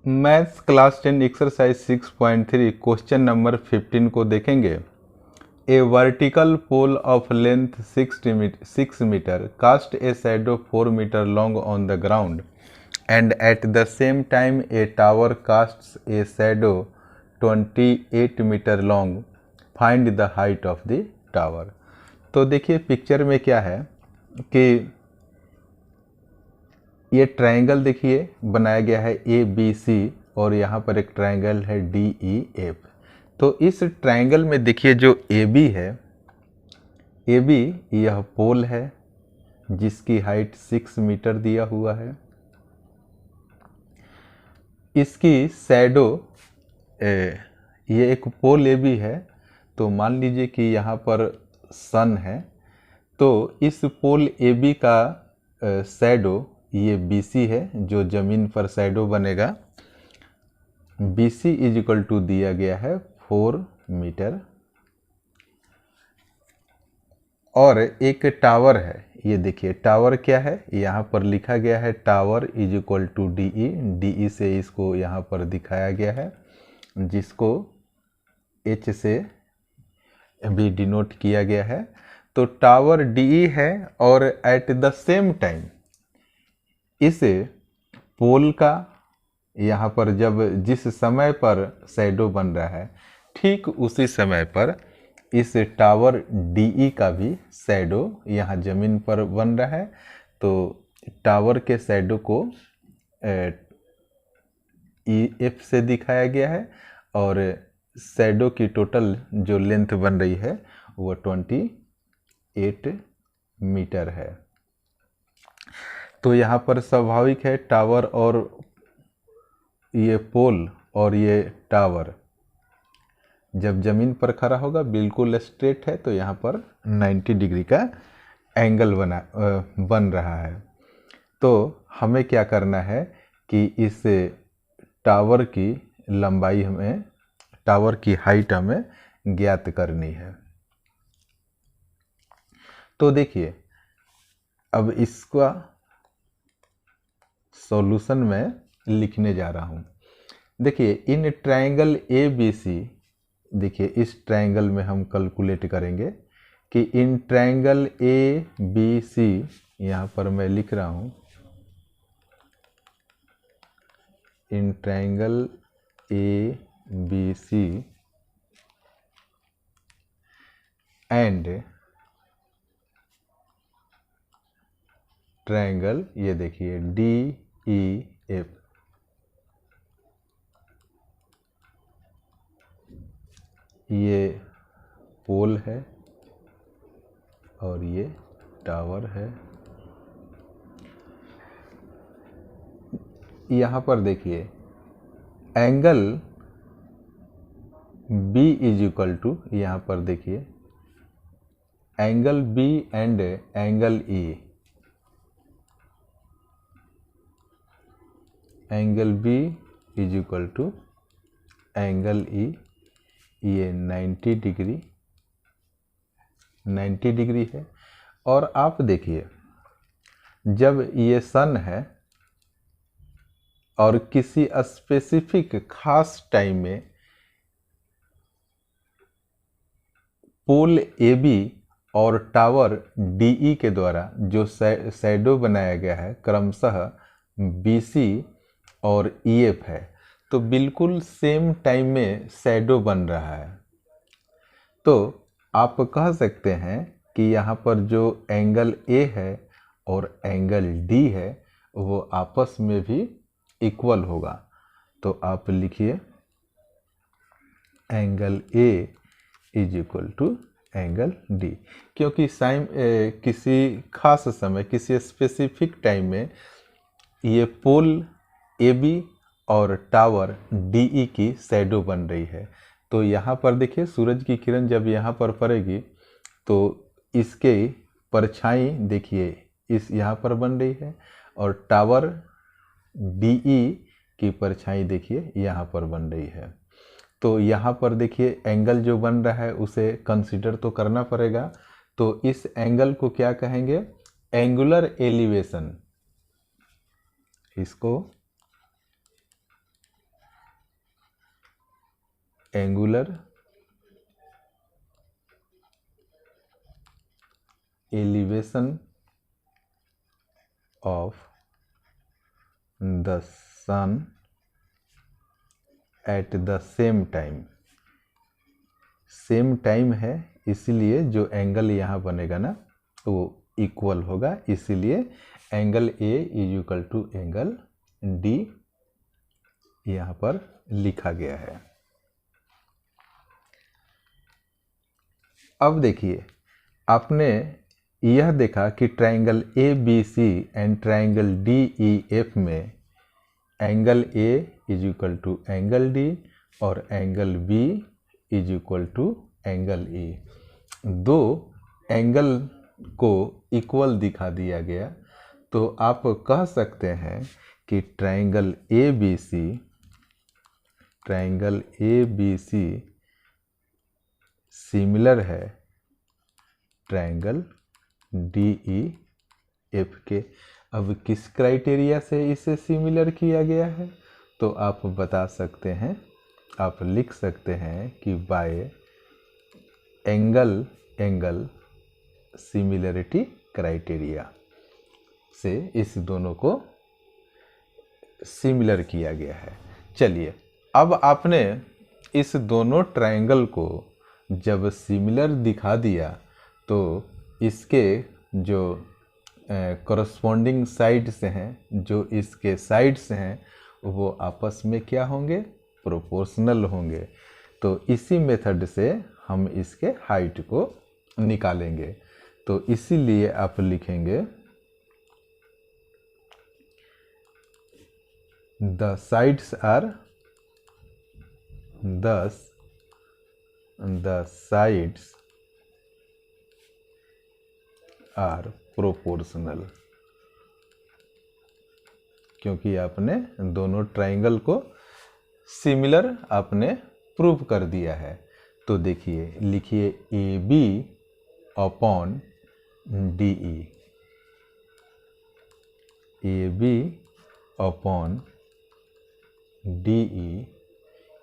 Maths class 10 exercise 6.3 question number 15 को देखेंगे। A vertical pole of length 6 metre cast a shadow 4 metre long on the ground and at the same time a tower casts a shadow 28 metre long, find the height of the tower. तो देखिए picture में क्या है कि ये triangle देखिए बनाया गया है ए बी सी और यहाँ पर एक ट्रायंगल है डी ई एफ। तो इस ट्रायंगल में देखिए जो ए बी है, ए बी यह पोल है जिसकी हाइट 6 मीटर दिया हुआ है। इसकी शैडो ये एक पोल ए बी है, तो मान लीजिए कि यहाँ पर सन है, तो इस पोल ए बी का शैडो ये बी सी है जो ज़मीन पर शैडो बनेगा। B C is equal to दिया गया है 4 मीटर और एक टावर है। ये देखिए टावर क्या है, यहाँ पर लिखा गया है tower is equal to D E, D E से इसको यहाँ पर दिखाया गया है जिसको एच से भी डिनोट किया गया है। तो टावर डी ई है और एट द सेम टाइम इस पोल का यहाँ पर जब जिस समय पर शैडो बन रहा है ठीक उसी समय पर इस टावर डीई का भी शैडो यहाँ ज़मीन पर बन रहा है। तो टावर के शैडो को ई एफ से दिखाया गया है और शैडो की टोटल जो लेंथ बन रही है वो 28 मीटर है। तो यहाँ पर स्वाभाविक है टावर और ये पोल और ये टावर जब ज़मीन पर खड़ा होगा बिल्कुल स्ट्रेट है, तो यहाँ पर 90 डिग्री का एंगल बन रहा है। तो हमें क्या करना है कि इस टावर की लंबाई हमें, टावर की हाइट हमें ज्ञात करनी है। तो देखिए अब इसका सॉल्यूशन में लिखने जा रहा हूँ। देखिए इन ट्रायंगल ए बी सी, देखिए इस ट्रायंगल में हम कैलकुलेट करेंगे कि इन ट्रायंगल ए बी सी, यहाँ पर मैं लिख रहा हूँ in triangle A B C and triangle, ये देखिए डी ई एफ, ये पोल है और ये टावर है। यहाँ पर देखिए angle B is equal to, यहाँ पर देखिए angle B and angle E, angle B is equal to angle E, ये 90 डिग्री है। और आप देखिए जब ये सन है और किसी स्पेसिफिक खास टाइम में पोल ए बी और टावर डी ई के द्वारा जो शैडो बनाया गया है क्रमशः बी सी और ई एफ है, तो बिल्कुल सेम टाइम में शैडो बन रहा है। तो आप कह सकते हैं कि यहाँ पर जो एंगल ए है और एंगल डी है वो आपस में भी इक्वल होगा। तो आप लिखिए angle A is equal to angle D, क्योंकि किसी खास समय किसी स्पेसिफिक टाइम में ये पोल ए बी और टावर डी ई की शैडो बन रही है। तो यहाँ पर देखिए सूरज की किरण जब यहाँ पर पड़ेगी तो इसके परछाई देखिए इस यहाँ पर बन रही है और टावर डी ई की परछाई देखिए यहाँ पर बन रही है। तो यहाँ पर देखिए एंगल जो बन रहा है उसे कंसीडर तो करना पड़ेगा। तो इस एंगल को क्या कहेंगे, एंगुलर एलिवेशन। इसको angular elevation of the sun at the same time. Same time है इसलिए जो एंगल यहाँ बनेगा ना वो इक्वल होगा, इसीलिए angle A is equal to angle D यहाँ पर लिखा गया है। अब देखिए, आपने यह देखा कि triangle A B C and triangle D E F में angle A is equal to angle D और angle B is equal to angle E. दो एंगल को इक्वल दिखा दिया गया, तो आप कह सकते हैं कि triangle A B C similar है ट्रायंगल डी ई एफ के। अब किस क्राइटेरिया से इसे सिमिलर किया गया है, तो आप बता सकते हैं, आप लिख सकते हैं कि बाय एंगल सिमिलरिटी क्राइटेरिया से इस दोनों को सिमिलर किया गया है। चलिए, अब आपने इस दोनों ट्रायंगल को जब सिमिलर दिखा दिया तो इसके जो कॉरस्पॉन्डिंग साइड्स हैं, जो इसके साइड्स हैं, वो आपस में क्या होंगे, प्रोपोर्शनल होंगे। तो इसी मेथड से हम इसके हाइट को निकालेंगे। तो इसीलिए आप लिखेंगे द साइड्स आर प्रोपोर्शनल, क्योंकि आपने दोनों ट्रायंगल को सिमिलर आपने प्रूव कर दिया है। तो देखिए, लिखिए A B upon D E, A B upon D E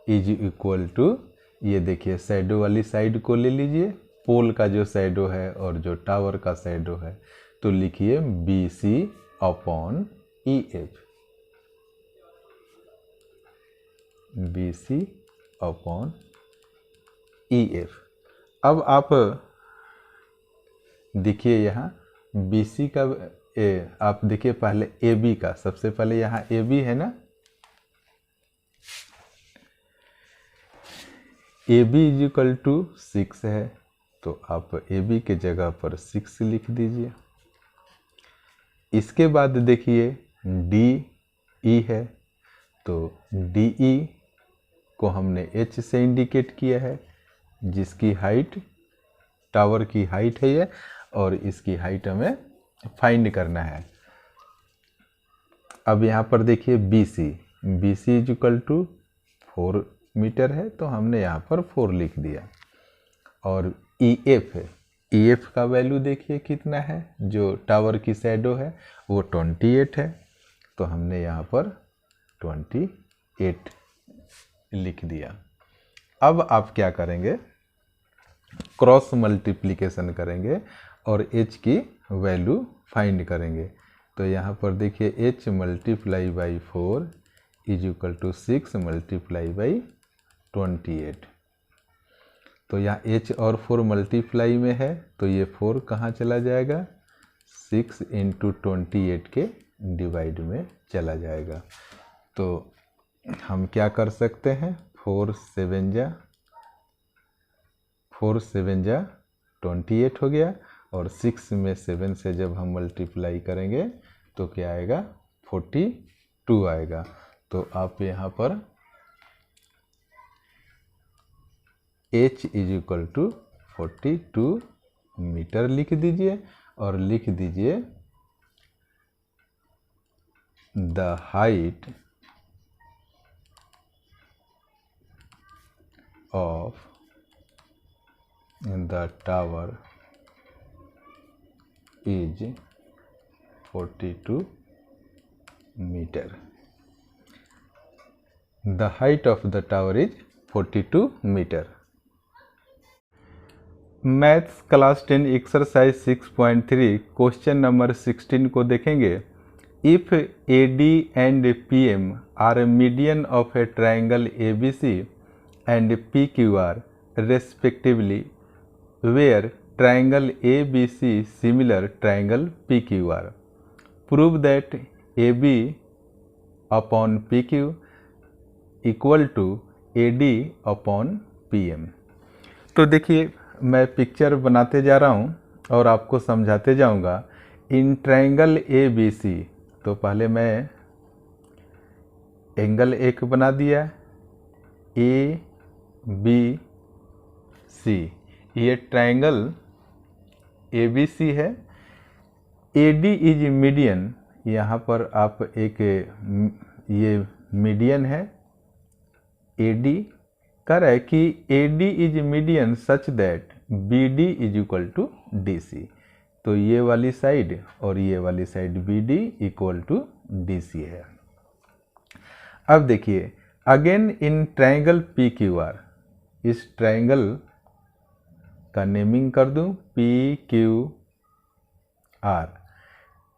is equal to, ये देखिए शैडो वाली साइड को ले लीजिए, पोल का जो शैडो है और जो टावर का शैडो है, तो लिखिए B C upon E F, B C upon E F. अब आप देखिए यहाँ बी सी का आप देखिए पहले ए बी का, सबसे पहले यहाँ ए बी है ना, A B is equal to 6 है, तो आप ए बी के जगह पर 6 लिख दीजिए। इसके बाद देखिए डी ई है, तो डी ई को हमने एच से इंडिकेट किया है, जिसकी हाइट टावर की हाइट है ये, और इसकी हाइट हमें फाइंड करना है। अब यहाँ पर देखिए B C is equal to 4 meter है, तो हमने यहाँ पर 4 लिख दिया। और ई एफ है, ई एफ का वैल्यू देखिए कितना है, जो टावर की शैडो है वो 28 है, तो हमने यहाँ पर 28 लिख दिया। अब आप क्या करेंगे, क्रॉस मल्टीप्लिकेशन करेंगे और h की वैल्यू फाइंड करेंगे। तो यहाँ पर देखिए h multiply by 4 is equal to 6 multiply by 28। तो यहाँ h और 4 मल्टीप्लाई में है, तो ये 4 कहाँ चला जाएगा, 6 इंटू 28 के डिवाइड में चला जाएगा। तो हम क्या कर सकते हैं, 4 7 जा 28 हो गया, और 6 में 7 से जब हम मल्टीप्लाई करेंगे तो क्या आएगा, 42 आएगा। तो आप यहाँ पर h is equal to 42 meter लिख दीजिए, और लिख दीजिए the height of the tower is 42 meter. The height of the tower is 42 meter. Maths class 10 exercise 6.3 question number 16 को देखेंगे। If AD and PM are median of a triangle ABC and PQR respectively, where triangle ABC similar triangle PQR, prove that AB upon PQ equal to AD upon PM। तो देखिए, मैं picture बनाते जा रहा हूँ और आपको समझाते जाऊँगा। इन ट्राइंगल ABC, तो पहले मैं एंगल एक बना दिया, ABC, ये ट्राइंगल ABC है। AD इज मीडियन, यहाँ पर आप एक ये मीडियन है। AD कह रहा है कि AD is median such that BD is equal to DC। तो ये वाली साइड और ये वाली side BD equal to DC है। अब देखिए, अगेन इन ट्राइंगल PQR, इस ट्राइंगल का नेमिंग कर दूं PQR।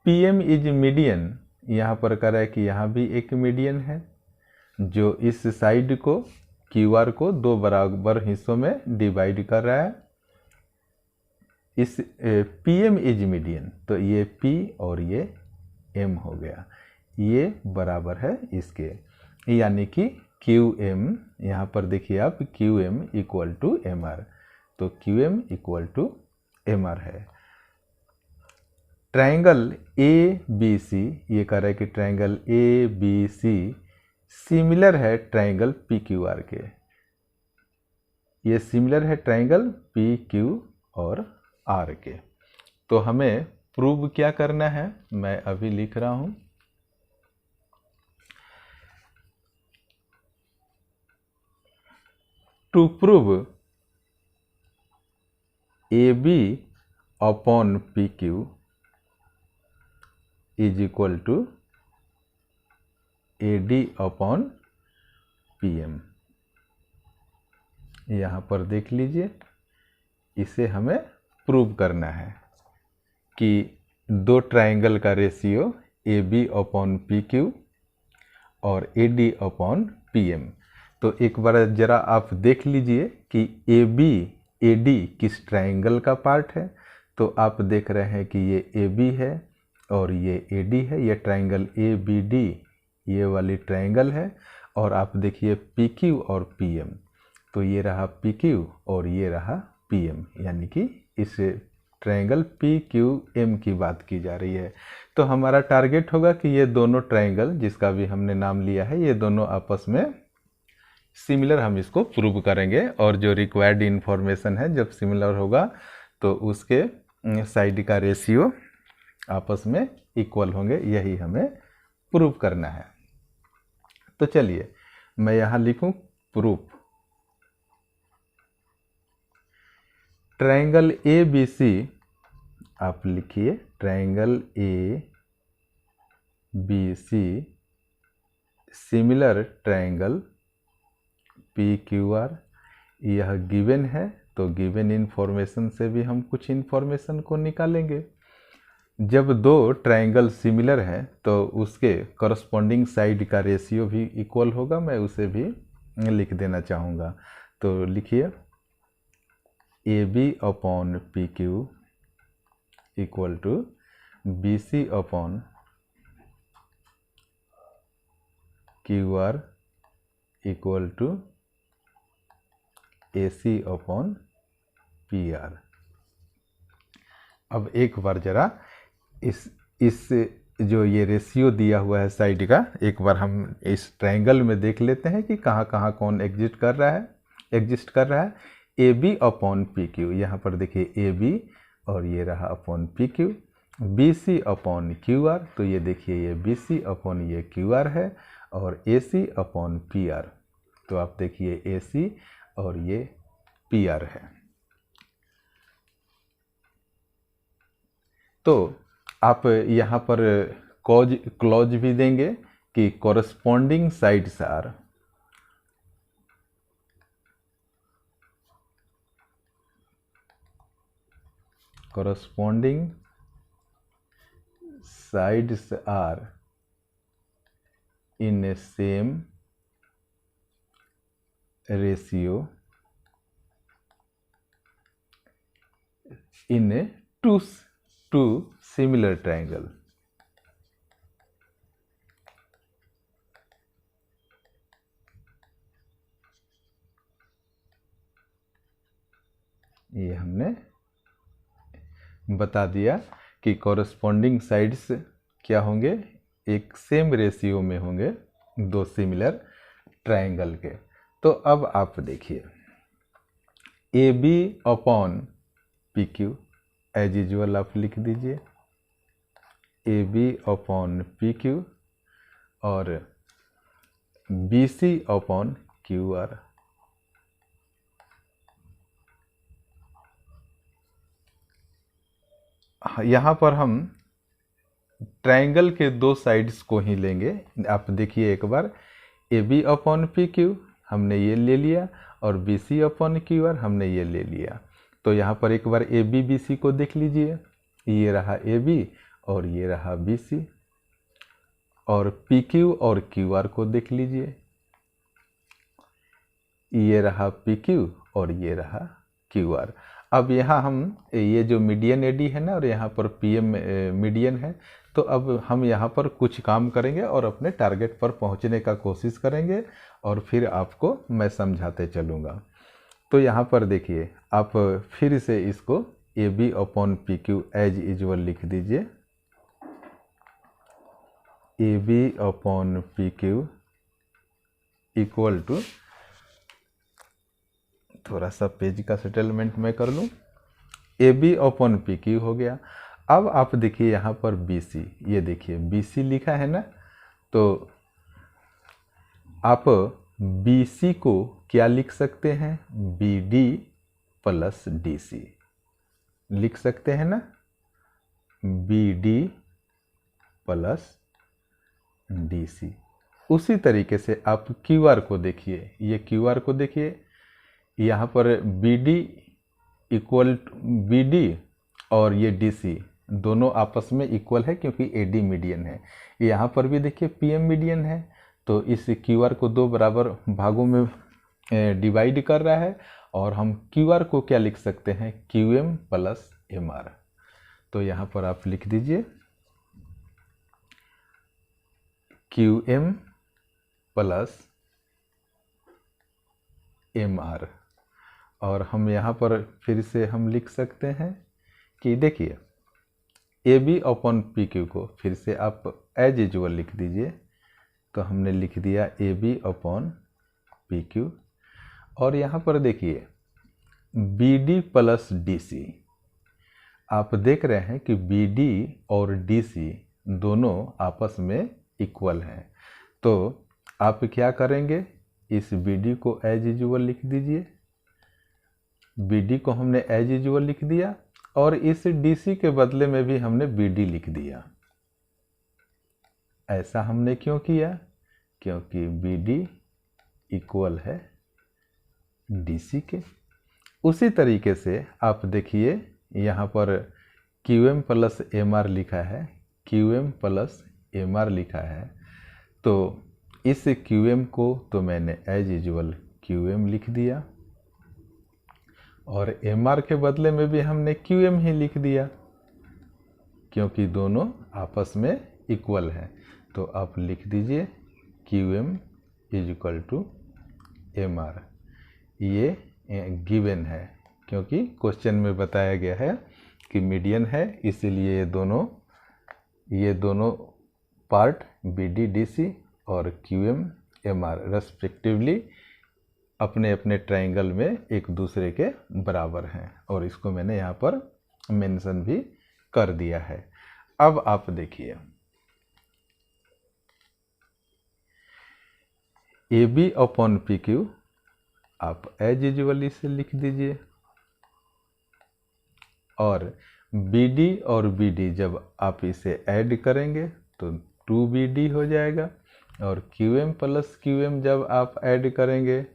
PM इज मीडियन, यहाँ पर कह रहा है कि यहाँ भी एक मीडियन है जो इस साइड को QR को दो बराबर हिस्सों में डिवाइड कर रहा है। इस PM इज मीडियन, तो ये P और ये M हो गया, ये बराबर है इसके, यानी कि QM, यहाँ पर देखिए आप QM इक्वल टू MR, तो QM इक्वल टू MR है। ट्राइंगल ABC, ये कह रहा है कि ट्राइंगल ABC सिमिलर है ट्राइंगल PQR के, ये सिमिलर है ट्राइंगल PQ और R के। तो हमें प्रूव क्या करना है, मैं अभी लिख रहा हूं। To prove AB upon PQ is equal to AD upon PM। यहाँ पर देख लीजिए, इसे हमें प्रूव करना है कि दो ट्राइंगल का रेशियो AB अपॉन PQ और AD अपॉन PM। तो एक बार जरा आप देख लीजिए कि AB AD किस ट्राइंगल का पार्ट है। तो आप देख रहे हैं कि ये AB है और ये AD है, ये ट्राइंगल ABD ये वाली ट्राइंगल है। और आप देखिए PQ और PM, तो ये रहा PQ और ये रहा PM, यानी कि इस ट्राइंगल PQM की बात की जा रही है। तो हमारा टारगेट होगा कि ये दोनों ट्राइंगल जिसका भी हमने नाम लिया है, ये दोनों आपस में सिमिलर, हम इसको प्रूव करेंगे। और जो रिक्वायर्ड इन्फॉर्मेशन है, जब सिमिलर होगा तो उसके साइड का रेशियो आपस में इक्वल होंगे, यही हमें प्रूव करना है। तो चलिए मैं यहाँ लिखूं प्रूफ। ट्राइंगल ABC, आप लिखिए triangle ABC similar triangle PQR, यह गिवन है। तो गिवन इन्फॉर्मेशन से भी हम कुछ इन्फॉर्मेशन को निकालेंगे। जब दो ट्राइंगल सिमिलर है तो उसके करस्पॉन्डिंग साइड का रेशियो भी इक्वल होगा, मैं उसे भी लिख देना चाहूँगा। तो लिखिए AB upon PQ equal to BC upon QR equal to AC upon PR। अब एक बार जरा इस जो ये रेशियो दिया हुआ है साइड का, एक बार हम इस ट्राइंगल में देख लेते हैं कि कहाँ कहाँ कौन एग्जिस्ट कर रहा है। AB अपॉन PQ, यहाँ पर देखिए AB और ये रहा upon PQ। BC upon QR, तो ये देखिए ये BC अपॉन ये QR है, और AC अपॉन PR, तो आप देखिए AC और ये PR है। तो आप यहाँ पर क्लॉज भी देंगे कि corresponding sides are corresponding sides are in a same ratio in a two similar triangle. ये हमने बता दिया कि कॉरस्पॉन्डिंग साइड्स क्या होंगे, एक सेम रेशियो में होंगे दो सिमिलर ट्रायंगल के। तो अब आप देखिए A B upon P Q as usual आप लिख दीजिए A B upon P Q और B C upon Q R. यहाँ पर हम ट्रायंगल के दो साइड्स को ही लेंगे। आप देखिए एक बार A B upon P Q हमने ये ले लिया और B C upon Q R हमने ये ले लिया। तो यहाँ पर एक बार ए बी बी सी को देख लीजिए, ये रहा ए बी और ये रहा बी सी, और पी क्यू और क्यू आर को देख लीजिए, ये रहा पी क्यू और ये रहा क्यू आर। अब यहाँ हम ये जो मीडियन एडी है ना और यहाँ पर पीएम मीडियन है, तो अब हम यहाँ पर कुछ काम करेंगे और अपने टारगेट पर पहुँचने का कोशिश करेंगे और फिर आपको मैं समझाते चलूँगा। तो यहाँ पर देखिए आप फिर से इसको A B upon P Q as usual लिख दीजिए, A B upon P Q equal to, थोड़ा सा पेज का सेटलमेंट मैं कर लूँ, A B upon P Q हो गया। अब आप देखिए यहाँ पर बी सी, ये देखिए बी सी लिखा है ना, तो आप बी सी को क्या लिख सकते हैं, B D plus D C लिख सकते हैं ना, B D plus D C. उसी तरीके से आप क्यू आर को देखिए, ये क्यू आर को देखिए, यहाँ पर B D equal B D और ये डी सी दोनों आपस में इक्वल है क्योंकि ए डी मीडियन है। यहाँ पर भी देखिए पी एम मीडियन है, तो इस क्यू आर को दो बराबर भागों में डिवाइड कर रहा है और हम क्यू आर को क्या लिख सकते हैं, Q M plus M R. तो यहाँ पर आप लिख दीजिए Q M plus M R, और हम यहाँ पर फिर से हम लिख सकते हैं कि देखिए A B upon P Q को फिर से आप एज यूजुअल लिख दीजिए। तो हमने लिख दिया A B upon P Q, और यहाँ पर देखिए B D plus D C, आप देख रहे हैं कि बी डी और डी सी दोनों आपस में इक्वल हैं। तो आप क्या करेंगे, इस बी डी को एज यूजुअल लिख दीजिए, बी डी को हमने एज यूजुअल लिख दिया और इस डी सी के बदले में भी हमने बी डी लिख दिया। ऐसा हमने क्यों किया, क्योंकि बी डी इक्वल है डी सी के। उसी तरीके से आप देखिए यहाँ पर Q M plus M R लिखा है, Q M plus M R लिखा है, तो इस क्यू एम को तो मैंने एज यूजुअल क्यू एम लिख दिया और एम आर के बदले में भी हमने क्यू एम ही लिख दिया क्योंकि दोनों आपस में इक्वल हैं। तो आप लिख दीजिए Q M is equal to M R. ये गिवन है क्योंकि क्वेश्चन में बताया गया है कि मीडियन है, इसीलिए ये दोनों part B D D C और Q M M R respectively अपने अपने ट्रायंगल में एक दूसरे के बराबर हैं, और इसको मैंने यहाँ पर मेंशन भी कर दिया है। अब आप देखिए A B upon P Q आप एज यूजुअल इसे लिख दीजिए, और बी डी और बी डी जब आप इसे ऐड करेंगे तो 2BD हो जाएगा, और Q M plus Q M जब आप ऐड करेंगे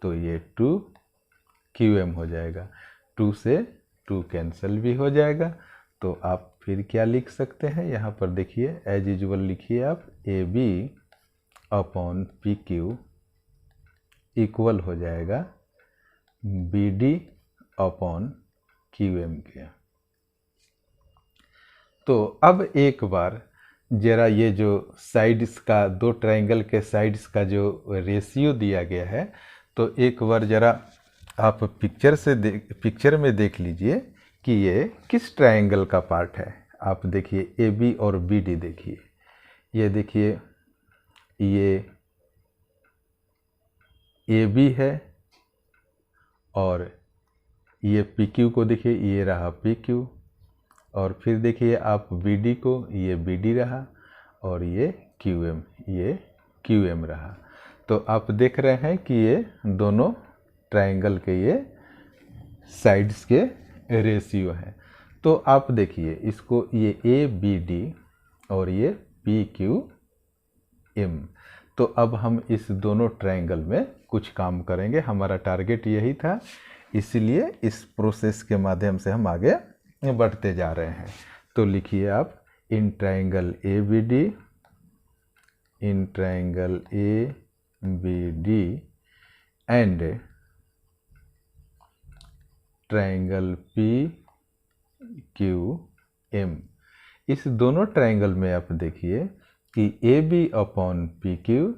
तो ये 2QM हो जाएगा। 2 से 2 कैंसिल भी हो जाएगा। तो आप फिर क्या लिख सकते हैं, यहाँ पर देखिए एज यूजुअल लिखिए आप A B upon P Q equal हो जाएगा B D upon Q M के। तो अब एक बार जरा ये जो साइड्स का, दो ट्रायंगल के साइड्स का जो रेशियो दिया गया है, तो एक बार जरा आप पिक्चर में देख लीजिए कि ये किस ट्रायंगल का पार्ट है। आप देखिए ए बी और बी डी देखिए, ये देखिए ये ए बी है और ये पी क्यू को देखिए, ये रहा पी क्यू, और फिर देखिए आप बी डी को, ये बी डी रहा, और ये क्यू एम, ये क्यू एम रहा। तो आप देख रहे हैं कि ये दोनों ट्रायंगल के ये साइड्स के रेशियो हैं। तो आप देखिए इसको, ये ए बी डी और ये पी क्यू एम। तो अब हम इस दोनों ट्रायंगल में कुछ काम करेंगे, हमारा टारगेट यही था, इसलिए इस प्रोसेस के माध्यम से हम आगे बढ़ते जा रहे हैं। तो लिखिए आप in triangle A B D, in triangle A B D and triangle P Q M. इस दोनों ट्रायंगल में आप देखिए कि A B upon P Q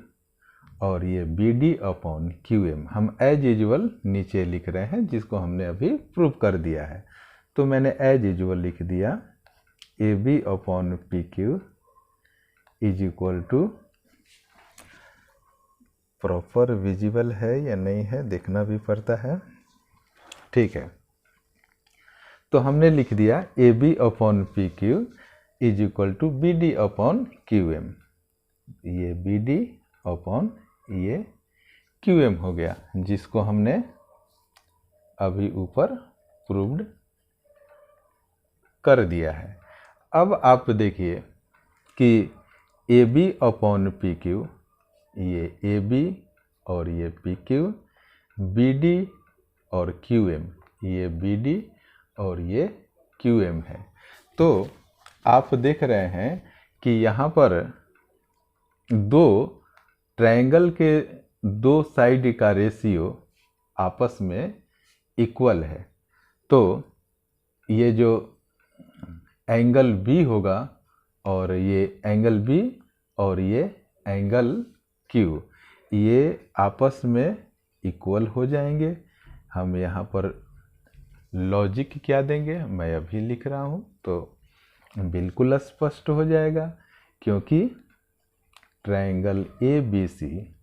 और ये B D upon Q M हम एज यूजुअल नीचे लिख रहे हैं, जिसको हमने अभी प्रूव कर दिया है। तो मैंने एज यूजुअल लिख दिया A B upon P Q is equal to, proper visible है या नहीं है देखना भी पड़ता है, ठीक है। तो हमने लिख दिया A B upon P Q is equal to B D upon Q M. ये बी डी अपॉन ये क्यू एम हो गया, जिसको हमने अभी ऊपर प्रूव्ड कर दिया है। अब आप देखिए कि A B upon P Q, ये ए बी और ये पी क्यू, बी डी और क्यू एम, ये बी डी और ये क्यू एम है। तो आप देख रहे हैं कि यहाँ पर दो ट्रायंगल के दो साइड का रेशियो आपस में इक्वल है। तो ये जो एंगल बी होगा और ये एंगल बी और ये एंगल क्यू, ये आपस में इक्वल हो जाएंगे। हम यहाँ पर लॉजिक क्या देंगे मैं अभी लिख रहा हूँ, तो बिल्कुल स्पष्ट हो जाएगा, क्योंकि ट्रायंगल ए बी सी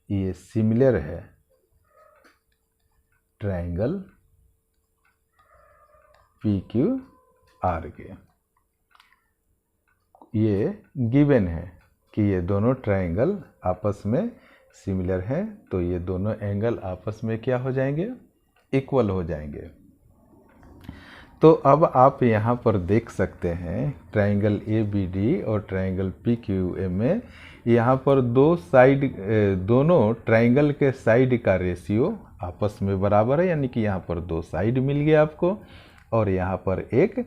ये सिमिलर है ट्रायंगल पी क्यू आर के। ये गिवन है कि ये दोनों ट्रायंगल आपस में सिमिलर हैं, तो ये दोनों एंगल आपस में क्या हो जाएंगे, इक्वल हो जाएंगे। तो अब आप यहाँ पर देख सकते हैं ट्रायंगल ए बी डी और ट्रायंगल पी क्यू एम में यहाँ पर दोनों ट्रायंगल के साइड का रेशियो आपस में बराबर है, यानी कि यहाँ पर दो साइड मिल गया आपको और यहाँ पर एक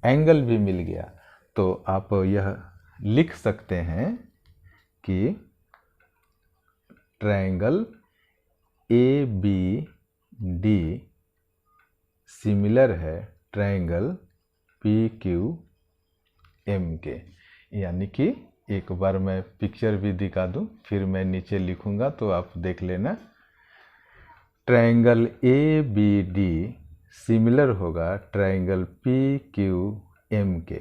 एंगल भी मिल गया। तो आप यह लिख सकते हैं कि triangle A B D similar है ट्रायंगल पी क्यू एम के। यानी कि एक बार मैं पिक्चर भी दिखा दूं, फिर मैं नीचे लिखूंगा तो आप देख लेना। Triangle A B D similar होगा ट्रायंगल पी क्यू एम के।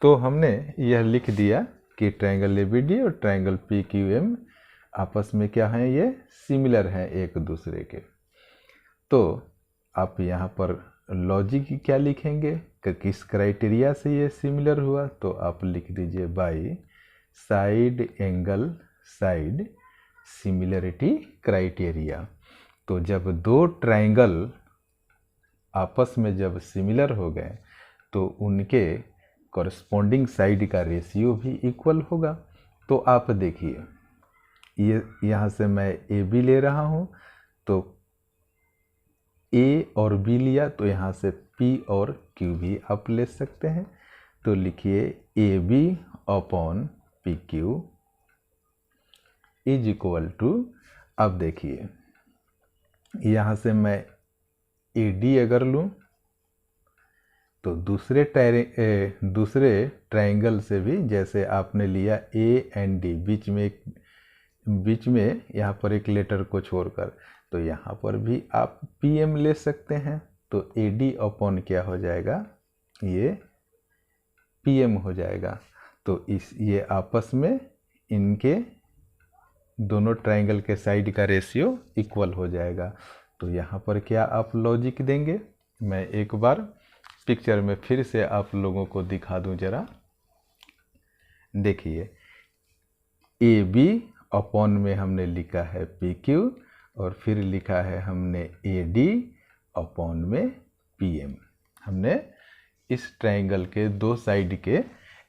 तो हमने यह लिख दिया कि ट्रायंगल ए बी डी और ट्रायंगल पी क्यू एम आपस में क्या हैं, ये सिमिलर हैं एक दूसरे के। तो आप यहाँ पर लॉजिक क्या लिखेंगे कि किस क्राइटेरिया से ये सिमिलर हुआ, तो आप लिख दीजिए by side angle side similarity criteria. तो जब दो ट्रायंगल आपस में जब सिमिलर हो गए तो उनके कॉरस्पॉन्डिंग साइड का रेशियो भी इक्वल होगा। तो आप देखिए ये यहाँ से मैं ए बी ले रहा हूँ, तो ए और बी लिया तो यहाँ से पी और क्यू भी आप ले सकते हैं। तो लिखिए A B upon P Q is equal to, अब देखिए यहाँ से मैं ए डी अगर लूँ तो दूसरे ट्रायंगल से भी, जैसे आपने लिया ए एंड डी, बीच में यहाँ पर एक लेटर को छोड़कर, तो यहाँ पर भी आप पी एम ले सकते हैं। तो ए डी अपॉन क्या हो जाएगा, ये पी एम हो जाएगा। तो ये आपस में इनके दोनों ट्रायंगल के साइड का रेशियो इक्वल हो जाएगा। तो यहाँ पर क्या आप लॉजिक देंगे, मैं एक बार पिक्चर में फिर से आप लोगों को दिखा दूं जरा। देखिए ए बी अपॉन में हमने लिखा है पी क्यू, और फिर लिखा है हमने ए डी अपॉन में पी एम। हमने इस ट्रायंगल के दो साइड के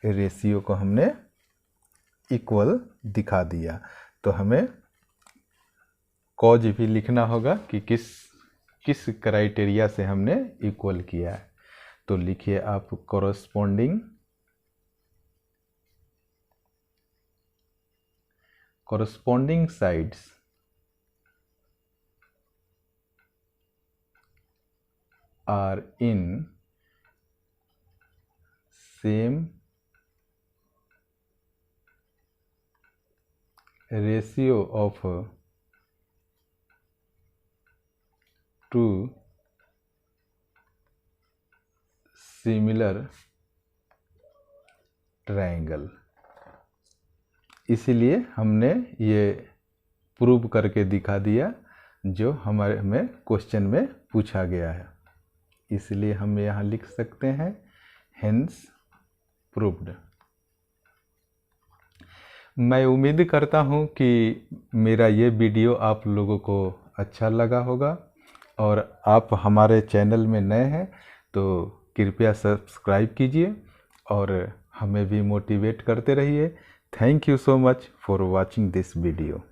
रेशियो को हमने इक्वल दिखा दिया। तो हमें कॉज भी लिखना होगा कि किस क्राइटेरिया से हमने इक्वल किया है। तो लिखिए आप corresponding sides are in same ratio of two similar triangle. इसीलिए हमने ये प्रूव करके दिखा दिया जो हमें क्वेश्चन में पूछा गया है। इसलिए हम यहाँ लिख सकते हैं हेंस प्रूव्ड। मैं उम्मीद करता हूँ कि मेरा ये वीडियो आप लोगों को अच्छा लगा होगा, और आप हमारे चैनल में नए हैं तो कृपया सब्सक्राइब कीजिए और हमें भी मोटिवेट करते रहिए। Thank you so much for watching this video.